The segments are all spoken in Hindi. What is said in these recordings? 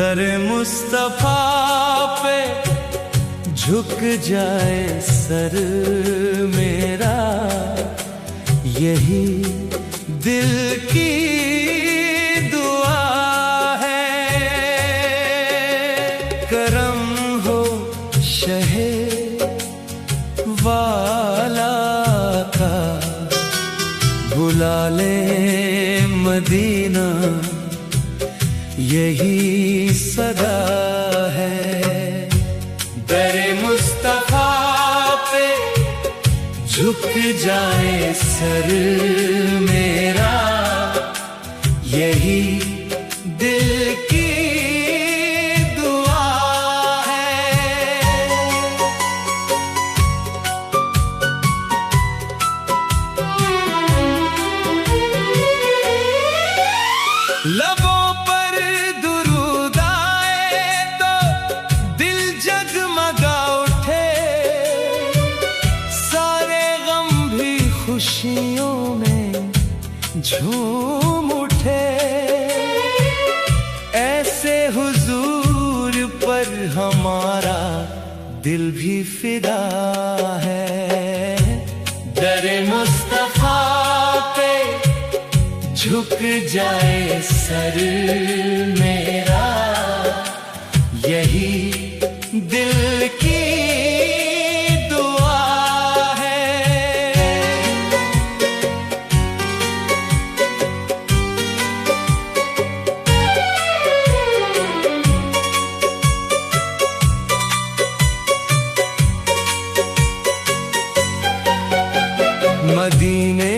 दर मुस्तफा पे झुक जाए सर मेरा, यही दिल की दुआ है। करम हो शहे वाला का, बुला ले मदीना, यही सदा है। दर मुस्तफा पे झुक जाए सर मेरा, यही दिल की दुआ है। लबों पर दुरूद आए तो दिल जगमगा उठे, सारे गम भी खुशियों में झूम उठे। ऐसे हुजूर पर हमारा दिल भी फिदा है। दर मुस्तफा पे झुक जाए सर मेरा, यही दिल की दुआ है। मदीने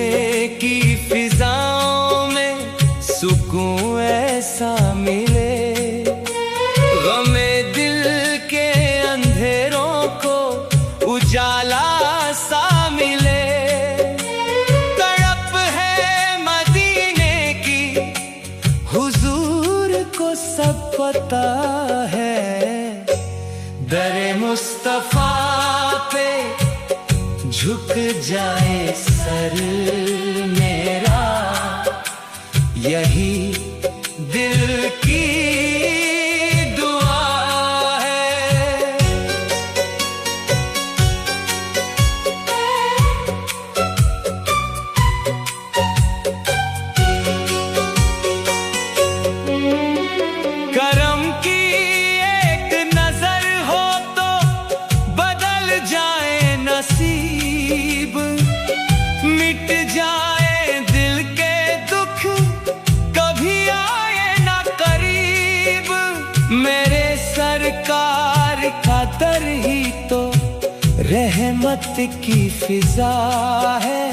की फिजाओं में सुकून ऐसा मिले, गमे दिल के अंधेरों को उजाला सा मिले। तड़प है मदीने की, हुजूर को सब पता है। दर मुस्तफा पे झुक जाए सर मेरा, यही दिल की दुआ है। करम की एक नजर हो तो बदल जाए नसीब, मिट जाए दिल के दुख, कभी आए ना करीब। मेरे सरकार का दर ही तो रहमत की फिजा है।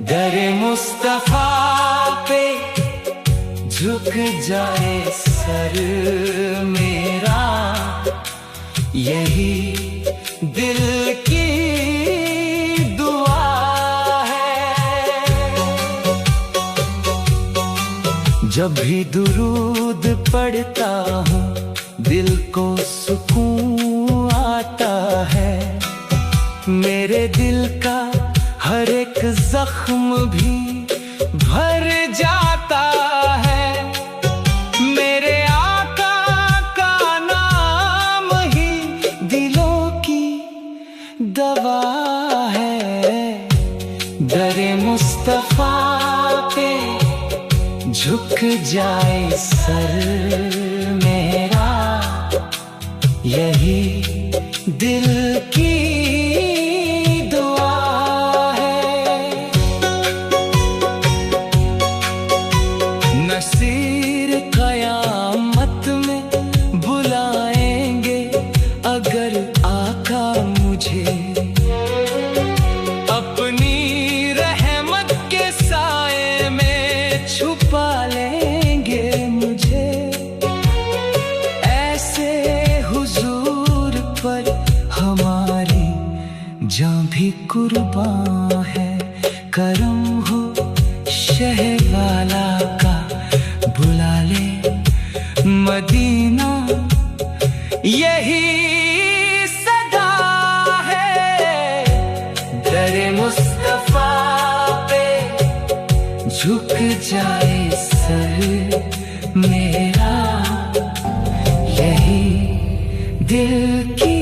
दर मुस्तफा पे झुक जाए सर मेरा, यही दिल की दुआ है। जब भी दुरूद पढ़ता हूँ दिल को सुकून आता है। मेरे दिल का हर एक जख्म भी भर जाता है। मेरे आका का नाम ही दिलों की दवा है। दर मुस्तफा पे झुक जाए सर मेरा, यही दिल की दुआ है। नसीर कयामत में बुलाएंगे अगर आका मुझे, अपनी रहमत के साए में छुपा लेंगे मुझे। ऐसे हुजूर पर हमारी जान भी कुर्बान है। करम हो शहवाला का, बुला ले मदीना, यही सदा है। दर मुस्तफा पे झुक जाए सर मेरा, दिल की